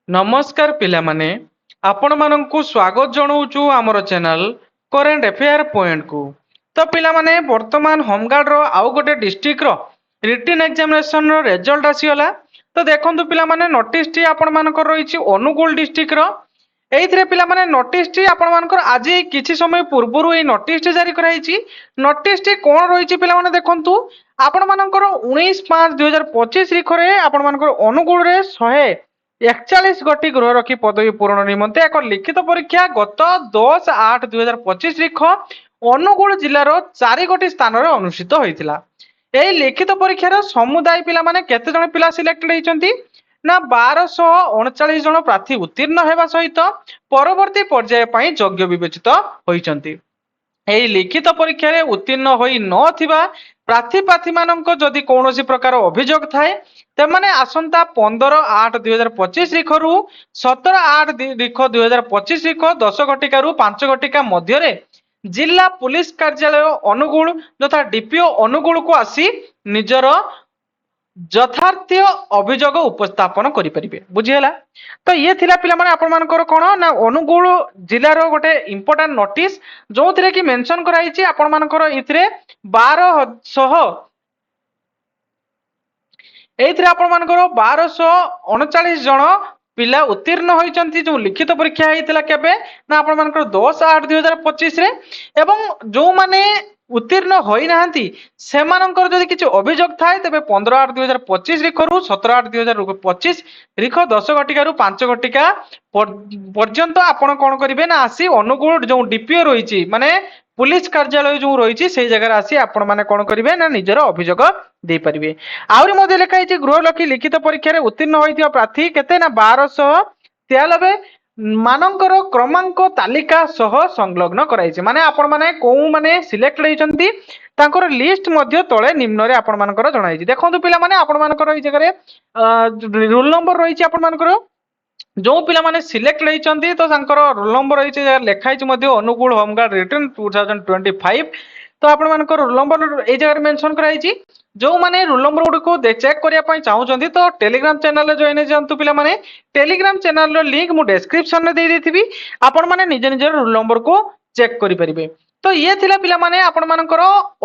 नमस्कार पिलामाने आपण मानंकु स्वागत जणाउछु हमर चैनल करेंट अफेयर पॉइंट को। तो पिलामाने वर्तमान होमगार्ड रो आउ गोटे डिस्ट्रिक्ट रो रिटन एग्जामिनेशन रो रिजल्ट आसीगला। तो देखंतु पिलामाने नोटिस टी आपण मानकर रहिछि अनुगुल डिस्ट्रिक्ट रो। एइथरे पिलामाने नोटिस टी आपण मानकर आज किछि समय पूर्वरु ए नोटिस टी जारी कराइछि। नोटिस टी कोन रहिछि पिलामाने देखंतु आपण मानकर 19/5/2025 रिखरे आपण मानकर अनुगुल रे 141 गोटी गृह रखी पदवी पूरण निमंते एक लिखित परीक्षा गत 10/8/2025 रिख अनुगुल जिलार 4 गोटी स्थान रे अनुष्ठित होइतिला। एई लिखित परीक्षार समुदाय पिला माने केते जण पिला सिलेक्टेड होइचंती ना 1239 जण प्रार्थी उत्तीर्ण हेबा सहित परवर्ती पर्याय पई योग्य विवेचित होइचंती। एई लिखित परीक्षा रे उत्तीर्ण होई नथिबा प्रार्थी मानक जदि कौनसी प्रकार अभियोग थाए तेमाने आसंता 15/8/2025 रिखरु 17/8/2025 रिख 10 घटिका रु 5 घटिका मध्य जिला पुलिस कार्यालय अनुगुल तथा डीपीओ अनुगुल को आसी निजर यथार्थ अभियोग उपस्थापन करि परिबे। बुझिहेला। तो ये थिला पिला माने आपण मानकर कोन ना अनुगुल जिल्लार गोटे इंपोर्टेंट नोटिस जो थिरे कि मेंशन कराइछि आपण मानकर इथरे 1200 एइथरे आपण मानकर 1239 जण पिला उत्तीर्ण होइचंती जो लिखित परीक्षा हेइतिला केबे ना आपण मानकर 10/8/2025 रे एवं जो माने उत्तीर्ण होई नाहंती सेमानकर जदि किछि अभियोग थाए तबे 15/8/2025 रिखरु 17/8/2025 रिख 10 घटिका रु 5 घटिका पर्यंत आपण कोन करिवे ना आसी अनुगुल जो डीपीओ रहिछि माने पुलिस कार्यालय जो रहिछि सेही जगह आसी आपण माने कोन करिवे ना निजर अभियोग दे परिवे। आउरी मध्ये लेखा हिछि गृहलक्ष्मी लिखित परीक्षा रे उत्तीर्ण होइथिबा प्रार्थी केते ना 1293 मानकर क्रमांक तालिका सह संलग्न कराइछि माने आपण माने को माने सिलेक्टेड होइचंती तांकर लिस्ट मध्ये तळे निम्न रे आपण मानकर जणाइछि। देखंतु पिला माने आपण मानकर एई जगह रे रोल नंबर रहिछि आपण मानकर जो पिला माने सिलेक्ट होइचंती तो तांकर रोल नंबर रहिछि लेखाइछि मध्ये अनुगुल होमगार्ड रिटर्न 2025। तो आपण मानकर रोल नंबर एई जगह रे मेंशन कराइछि। जो माने रोल नंबर गुड को चेक करिया पई चाहउचंती तो टेलीग्राम चैनल रे जॉइन जंतु पिला माने टेलीग्राम चैनल रो लिंक मु डिस्क्रिप्शन रे दे देथिबी आपण माने निज निज रोल नंबर को चेक करि परिबे। तो ये थिला पिला माने आपण मानकर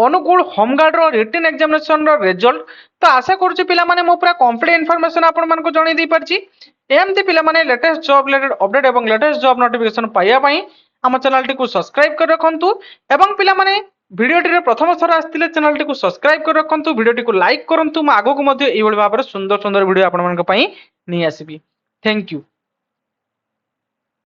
अनुगुल होमगार्ड रो रिटन एग्जामिनेशन रो रिजल्ट। तो आशा करछु पिला माने मो पूरा कंप्लीट इन्फॉर्मेशन आपण मानको जणै दै परछि। एमती पिला माने लेटेस्ट जॉब रिलेटेड अपडेट एवं लेटेस्ट जॉब नोटिफिकेशन पाइया पई हम चैनल टी को सब्सक्राइब कर रखंतु एवं पिला माने वीडियो टी रे प्रथम थर आस्तिले चैनल टी को सब्सक्राइब कर रखंतु वीडियो टी को लाइक करंतु म आगो को मध्ये एई भली भाबरे सुंदर सुंदर वीडियो आपण मानक पई नि आसीबी। Thank you.